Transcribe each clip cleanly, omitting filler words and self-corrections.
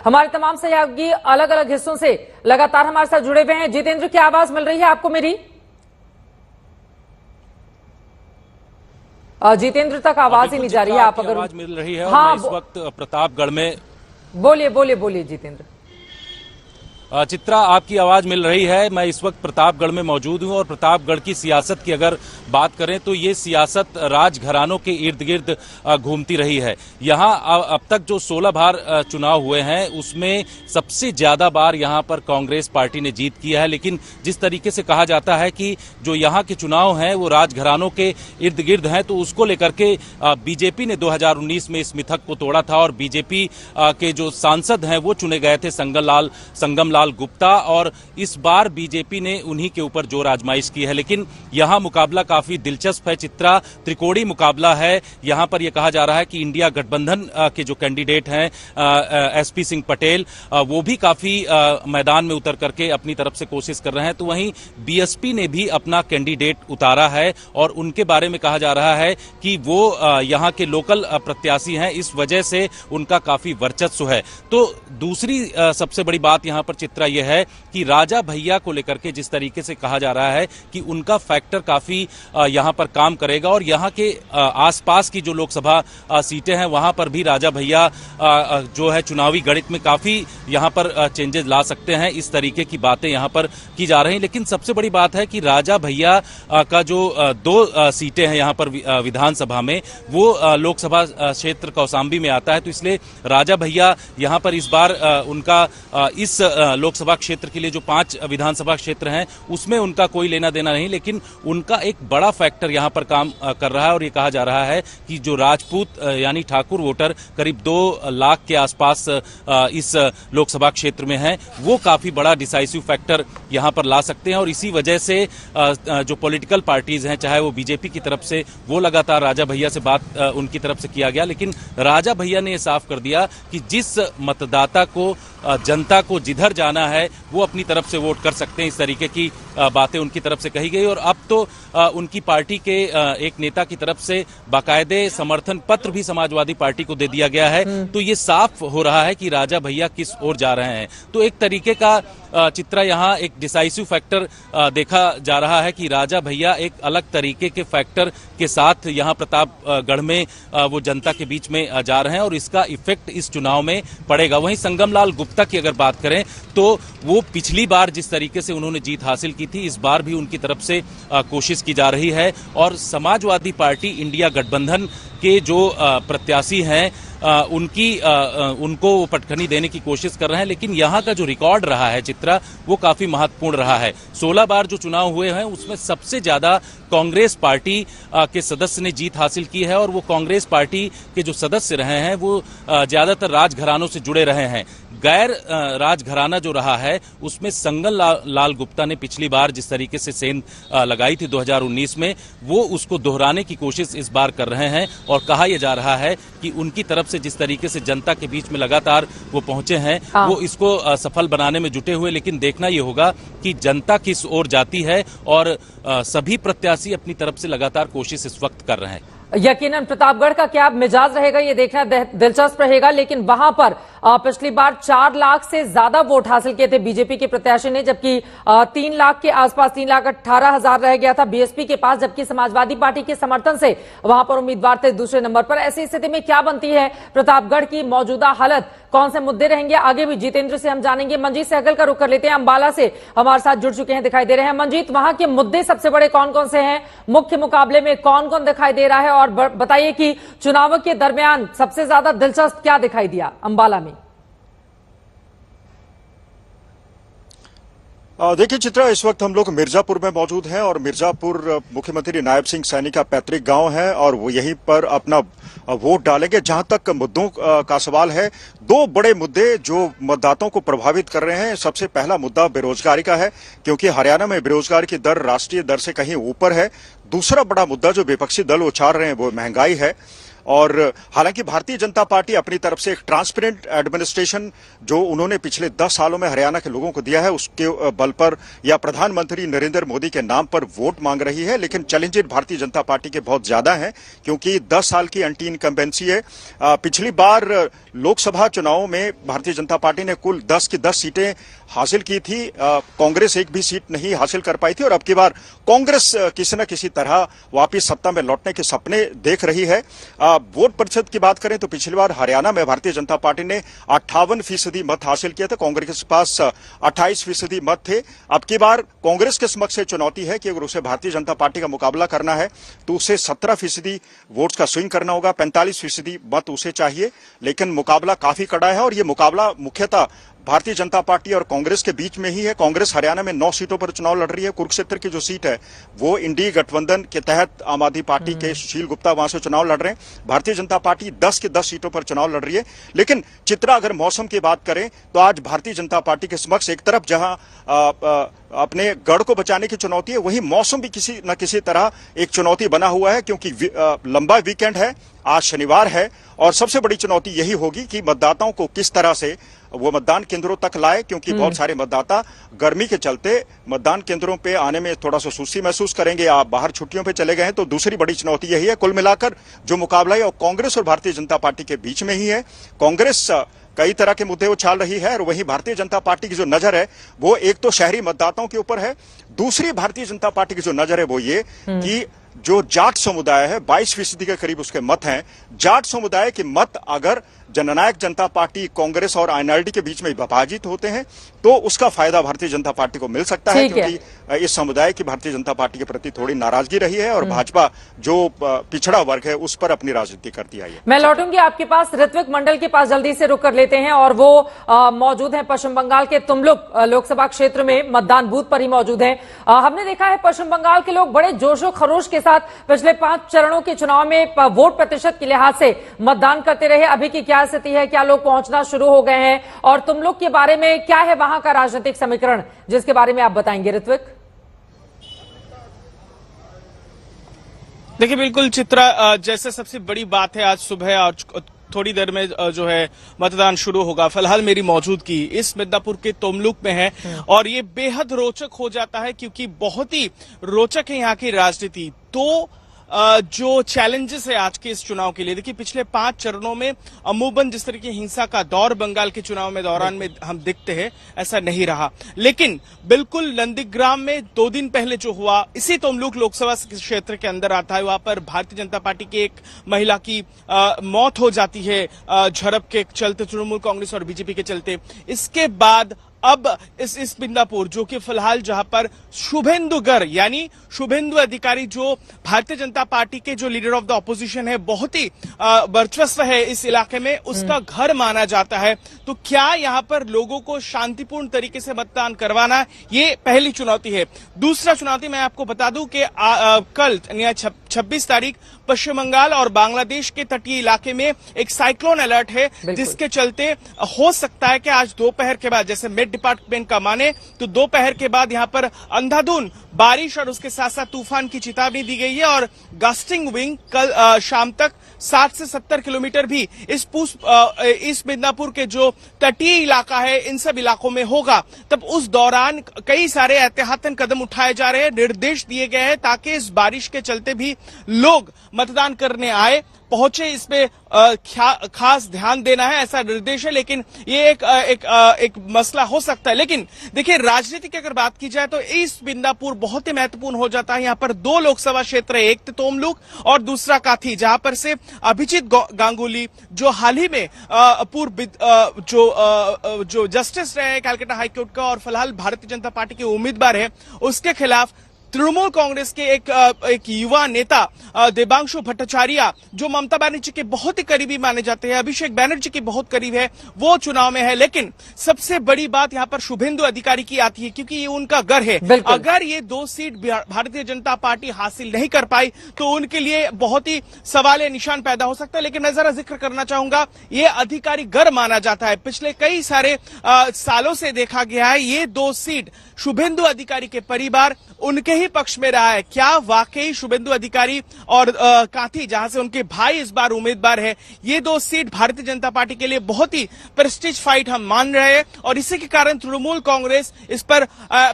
हमारे तमाम सहयोगी अलग अलग हिस्सों से लगातार हमारे साथ जुड़े हुए हैं। जितेंद्र, क्या आवाज मिल रही है आपको मेरी? जितेंद्र तक आवाज ही नहीं जा रही है। आप अगर आवाज मिल रही है। हाँ, मैं इस वक्त प्रतापगढ़ में। बोलिए जितेंद्र। चित्रा, आपकी आवाज मिल रही है। मैं इस वक्त प्रतापगढ़ में मौजूद हूं और प्रतापगढ़ की सियासत की अगर बात करें तो ये सियासत राजघरानों के इर्द गिर्द घूमती रही है। यहां अब तक जो 16 बार चुनाव हुए हैं उसमें सबसे ज्यादा बार यहां पर कांग्रेस पार्टी ने जीत किया है। लेकिन जिस तरीके से कहा जाता है कि जो यहां के चुनाव हैं वो राजघरानों के इर्द गिर्द हैं, तो उसको लेकर के बीजेपी ने 2019 में इस मिथक को तोड़ा था और बीजेपी के जो सांसद हैं वो चुने गए थे संगम लाल गुप्ता, और इस बार बीजेपी ने उन्हीं के ऊपर जोर आजमाइश की है। लेकिन यहां मुकाबला काफी दिलचस्प है चित्रा, त्रिकोणीय मुकाबला है। यहां पर यह कहा जा रहा है कि इंडिया गठबंधन के जो कैंडिडेट हैं एसपी सिंह पटेल, वो भी काफी मैदान में उतर करके अपनी तरफ से कोशिश कर रहे हैं। तो वहीं बीएसपी ने भी अपना कैंडिडेट उतारा है और उनके बारे में कहा जा रहा है कि वो यहां के लोकल प्रत्याशी हैं, इस वजह से उनका काफी वर्चस्व है। तो दूसरी सबसे बड़ी बात यहां पर चित्रा यह है कि राजा भैया को लेकर के जिस तरीके से कहा जा रहा है कि उनका फैक्टर काफी यहां पर काम करेगा और यहां के आसपास की जो लोकसभा सीटें हैं वहां पर भी राजा भैया जो है चुनावी गणित में काफी यहां पर चेंजेस ला सकते हैं। इस तरीके की बातें यहां पर की जा रही हैं। लेकिन सबसे बड़ी बात है कि राजा भैया का जो 2 सीटें हैं यहां पर विधानसभा में, वो लोकसभा क्षेत्र कौसाम्बी में आता है। तो इसलिए राजा भैया यहां पर इस बार उनका इस लोकसभा क्षेत्र के लिए जो 5 विधानसभा क्षेत्र हैं उसमें उनका कोई लेना देना नहीं, लेकिन उनका एक बड़ा फैक्टर यहां पर काम कर रहा है और ये कहा जा रहा है कि जो राजपूत यानी ठाकुर वोटर करीब 2 लाख के आसपास इस लोकसभा क्षेत्र में हैं, वो काफी बड़ा डिसाइसिव फैक्टर यहां पर ला सकते हैं। और इसी वजह से जो पॉलिटिकल पार्टीज हैं, चाहे वो बीजेपी की तरफ से, वो लगातार राजा भैया से बात उनकी तरफ से किया गया, लेकिन राजा भैया ने यह साफ कर दिया कि जिस मतदाता को, जनता को जिधर जाना है वो अपनी तरफ से वोट कर सकते हैं। इस तरीके की बातें उनकी तरफ से कही गई और अब तो उनकी पार्टी के एक नेता की तरफ से बाकायदे समर्थन पत्र भी समाजवादी पार्टी को दे दिया गया है। तो ये साफ हो रहा है कि राजा भैया किस ओर जा रहे हैं। तो एक तरीके का चित्रा यहाँ एक डिसाइसिव फैक्टर देखा जा रहा है कि राजा भैया एक अलग तरीके के फैक्टर के साथ यहाँ प्रतापगढ़ में वो जनता के बीच में जा रहे हैं और इसका इफेक्ट इस चुनाव में पड़ेगा। वहीं संगम लाल गुप्ता की अगर बात करें तो वो पिछली बार जिस तरीके से उन्होंने जीत हासिल की थी, इस बार भी उनकी तरफ से कोशिश की जा रही है और समाजवादी पार्टी इंडिया गठबंधन के जो प्रत्याशी हैं उनको वो पटखनी देने की कोशिश कर रहे हैं। लेकिन यहाँ का जो रिकॉर्ड रहा है चित्रा, वो काफी महत्वपूर्ण रहा है। 16 बार जो चुनाव हुए हैं उसमें सबसे ज्यादा कांग्रेस पार्टी के सदस्य ने जीत हासिल की है और वो कांग्रेस पार्टी के जो सदस्य रहे हैं वो ज्यादातर राजघरानों से जुड़े रहे हैं। गैर राजघराना जो रहा है उसमें संगम लाल गुप्ता ने पिछली बार जिस तरीके से सेंध लगाई थी 2019 में, वो उसको दोहराने की कोशिश इस बार कर रहे हैं और कहा यह जा रहा है कि उनकी तरफ से जिस तरीके से जनता के बीच में लगातार वो पहुंचे हैं वो इसको सफल बनाने में जुटे हुए। लेकिन देखना ये होगा कि जनता किस ओर जाती है और सभी प्रत्याशी अपनी तरफ से लगातार कोशिश इस वक्त कर रहे हैं। यकीनन प्रतापगढ़ का क्या मिजाज रहेगा ये देखना दिलचस्प रहेगा। लेकिन वहां पर पिछली बार 4 लाख से ज्यादा वोट हासिल किए थे बीजेपी के प्रत्याशी ने, जबकि 3 लाख के आसपास 3,18,000 रह गया था बीएसपी के पास, जबकि समाजवादी पार्टी के समर्थन से वहां पर उम्मीदवार थे दूसरे नंबर पर। ऐसी स्थिति में क्या बनती है प्रतापगढ़ की मौजूदा हालत, कौन से मुद्दे रहेंगे, आगे भी जितेंद्र से हम जानेंगे। मंजीत सहगल का रुख कर लेते हैं, अंबाला से हमारे साथ जुड़ चुके हैं, दिखाई दे रहे हैं। मंजीत, वहां के मुद्दे सबसे बड़े कौन कौन से हैं, मुख्य मुकाबले में कौन कौन दिखाई दे रहा है, और बताइए कि चुनावों के दरमियान सबसे ज्यादा दिलचस्प क्या दिखाई दिया अंबाला में? देखिए चित्रा, इस वक्त हम लोग मिर्जापुर में मौजूद हैं और मिर्जापुर मुख्यमंत्री नायब सिंह सैनी का पैतृक गांव है और वो यहीं पर अपना वोट डालेंगे। जहां तक मुद्दों का सवाल है, 2 बड़े मुद्दे जो मतदाताओं को प्रभावित कर रहे हैं। सबसे पहला मुद्दा बेरोजगारी का है, क्योंकि हरियाणा में बेरोजगारी की दर राष्ट्रीय दर से कहीं ऊपर है। दूसरा बड़ा मुद्दा जो विपक्षी दल उछाल रहे हैं वो महंगाई है। और हालांकि भारतीय जनता पार्टी अपनी तरफ से एक ट्रांसपेरेंट एडमिनिस्ट्रेशन जो उन्होंने पिछले 10 सालों में हरियाणा के लोगों को दिया है उसके बल पर या प्रधानमंत्री नरेंद्र मोदी के नाम पर वोट मांग रही है, लेकिन चैलेंजेस भारतीय जनता पार्टी के बहुत ज्यादा हैं क्योंकि 10 साल की एंटी इनकम्बेंसी है। पिछली बार लोकसभा चुनावों में भारतीय जनता पार्टी ने कुल 10 की 10 सीटें हासिल की थी, कांग्रेस एक भी सीट नहीं हासिल कर पाई थी और अब की बार कांग्रेस किसी न किसी तरह वापस सत्ता में लौटने के सपने देख रही है। वोट प्रतिशत की बात करें तो पिछली बार हरियाणा में भारतीय जनता पार्टी ने 58% मत हासिल किए थे, कांग्रेस के पास 28% मत थे। अब की बार कांग्रेस के समक्ष चुनौती है कि अगर उसे भारतीय जनता पार्टी का मुकाबला करना है तो उसे 17% वोट्स का स्विंग करना होगा, 45% मत उसे चाहिए, लेकिन मुकाबला काफी कड़ा है और ये मुकाबला मुख्यतः भारतीय जनता पार्टी और कांग्रेस के बीच में ही है। कांग्रेस हरियाणा में 9 सीटों पर चुनाव लड़ रही है। कुरुक्षेत्र की जो सीट है वो इंडी गठबंधन के तहत आम आदमी पार्टी के सुशील गुप्ता वहां से चुनाव लड़ रहे हैं। भारतीय जनता पार्टी 10 की 10 सीटों पर चुनाव लड़ रही है। लेकिन चित्रा, अगर मौसम की बात करें तो आज भारतीय जनता पार्टी के समक्ष एक तरफ जहां अपने गढ़ को बचाने की चुनौती है, वहीं मौसम भी किसी न किसी तरह एक चुनौती बना हुआ है क्योंकि लंबा वीकेंड है, आज शनिवार है और सबसे बड़ी चुनौती यही होगी कि मतदाताओं को किस तरह से वो मतदान केंद्रों तक लाए, क्योंकि बहुत सारे मतदाता गर्मी के चलते मतदान केंद्रों पे आने में थोड़ा सा सुस्ती महसूस करेंगे, आप बाहर छुट्टियों पे चले गए हैं। तो दूसरी बड़ी चुनौती यही है। कुल मिलाकर जो मुकाबला है वो कांग्रेस और भारतीय जनता पार्टी के बीच में ही है। कांग्रेस कई तरह के मुद्दे उछाल रही है और वहीं भारतीय जनता पार्टी की जो नजर है वो एक तो शहरी मतदाताओं के ऊपर है, दूसरी भारतीय जनता पार्टी की जो नजर है वो ये कि जो जाट समुदाय है 22% के करीब उसके मत हैं। जाट समुदाय के मत अगर जननायक जनता पार्टी कांग्रेस और आईएनएलडी के बीच में विभाजित होते हैं तो उसका फायदा भारतीय जनता पार्टी को मिल सकता है, क्योंकि इस समुदाय की भारतीय जनता पार्टी के प्रति थोड़ी नाराजगी रही है और भाजपा जो पिछड़ा वर्ग है उस पर अपनी राजनीति करती आई है। मैं लौटूंगी आपके पास, ऋत्विक मंडल के पास जल्दी से रुक कर लेते हैं और वो मौजूद हैं पश्चिम बंगाल के तुमलुक लोकसभा क्षेत्र में, मतदान बूथ पर ही मौजूद हैं। हमने देखा है पश्चिम बंगाल के लोग बड़े जोशो खरोश के साथ पिछले 5 चरणों के चुनाव में वोट प्रतिशत के लिहाज से मतदान करते रहे। अभी की क्या स्थिति है, क्या लोग पहुंचना शुरू हो गए हैं और तुमलुक के बारे में क्या है वहां का राजनीतिक समीकरण जिसके बारे में आप बताएंगे ऋत्विक? देखिए बिल्कुल चित्रा, जैसे सबसे बड़ी बात है आज सुबह और थोड़ी देर में जो है मतदान शुरू होगा। फिलहाल मेरी मौजूदगी इस मिदनापुर के तुमलुक में है और ये बेहद रोचक हो जाता है क्योंकि बहुत ही रोचक है यहाँ की राजनीति। तो जो चैलेंजेस है आज के इस चुनाव के लिए, देखिए पिछले 5 चरणों में अमूमन जिस तरह की हिंसा का दौर बंगाल के चुनाव में दौरान में हम देखते हैं ऐसा नहीं रहा, लेकिन बिल्कुल नंदीग्राम में 2 दिन पहले जो हुआ इसी तुमलुक लोकसभा क्षेत्र के अंदर आता है, वहां पर भारतीय जनता पार्टी की एक महिला की मौत हो जाती है झड़प के चलते, तृणमूल कांग्रेस और बीजेपी के चलते। इसके बाद अब इस मिदनापुर जो कि फिलहाल जहां पर शुभेंदु गर्ग यानी शुभेंदु अधिकारी जो भारतीय जनता पार्टी के जो लीडर ऑफ द ऑपोजिशन है, बहुत ही वर्चस्व है इस इलाके में, उसका घर माना जाता है। तो क्या यहां पर लोगों को शांतिपूर्ण तरीके से मतदान करवाना, ये पहली चुनौती है। दूसरा चुनौती मैं आपको बता दूं कि कल 26 तारीख पश्चिम बंगाल और बांग्लादेश के तटीय इलाके में एक साइक्लोन अलर्ट है, जिसके चलते हो सकता है कि आज दोपहर के बाद, जैसे मेट डिपार्टमेंट का माने तो दोपहर के बाद यहां पर अंधाधुंध बारिश और उसके साथ साथ तूफान की चेतावनी दी गई है और गस्टिंग विंग कल शाम तक 60 से 70 किलोमीटर भी इस मिदनापुर के जो तटीय इलाका है इन सब इलाकों में होगा। तब उस दौरान कई सारे एहतियातन कदम उठाए जा रहे हैं, निर्देश दिए गए हैं ताकि इस बारिश के चलते भी लोग मतदान करने आए पहुंचे, इस पे खास ध्यान देना है, ऐसा निर्देश है। लेकिन ये एक मसला हो सकता है। लेकिन देखिए राजनीति की अगर बात की जाए तो इस मिदनापुर बहुत ही महत्वपूर्ण हो जाता है। यहाँ पर 2 लोकसभा क्षेत्र है, एक तो तोमलुक और दूसरा काथी, जहां पर से अभिजीत गांगुली जो हाल ही में जो जस्टिस रहे हैं कलकत्ता हाईकोर्ट का और फिलहाल भारतीय जनता पार्टी के उम्मीदवार है, उसके खिलाफ तृणमूल कांग्रेस के एक युवा नेता देवांशु भट्टाचार्य जो ममता बनर्जी के बहुत ही करीबी माने जाते हैं, अभिषेक बनर्जी के बहुत करीब है, वो चुनाव में है। लेकिन सबसे बड़ी बात यहां पर शुभेंदु अधिकारी की आती है क्योंकि ये उनका घर है। अगर ये 2 सीट भारतीय जनता पार्टी हासिल नहीं कर पाई तो उनके लिए बहुत ही सवाल निशान पैदा हो सकता है। लेकिन मैं जरा जिक्र करना चाहूंगा, ये अधिकारी घर माना जाता है। पिछले कई सारे सालों से देखा गया है ये 2 सीट शुभेंदु अधिकारी के परिवार उनके ही ही पक्ष में रहा है। क्या वाकई शुभेंदु अधिकारी और कांती, जहां से उनके भाई इस बार उम्मीदवार है, ये 2 सीट भारतीय जनता पार्टी के लिए बहुत ही प्रेस्टीज फाइट हम मान रहे हैं और इसी के कारण तृणमूल कांग्रेस इस पर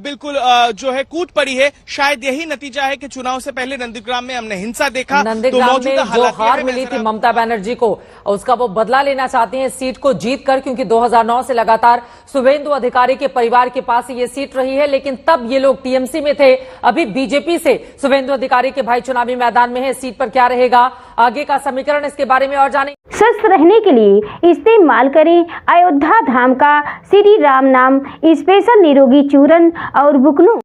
बिल्कुल जो है कूद पड़ी है। शायद यही नतीजा है कि चुनाव से पहले नंदीग्राम में हमने हिंसा देखा, नंदीग्राम में जो हार मिली थी ममता बनर्जी को, उसका वो बदला लेना चाहती हैं इस सीट को जीतकर, क्योंकि 2009 से लगातार शुभेंदु अधिकारी के परिवार के पास ये सीट रही है। लेकिन तब ये लोग टीएमसी में थे, अभी बीजेपी से शुभेंदु अधिकारी के भाई चुनावी मैदान में है। इस सीट पर क्या रहेगा आगे का समीकरण, इसके बारे में और जानेंगे। स्वस्थ रहने के लिए इस्तेमाल करें अयोध्या धाम का श्री राम नाम स्पेशल निरोगी चूर्ण और बुकनों।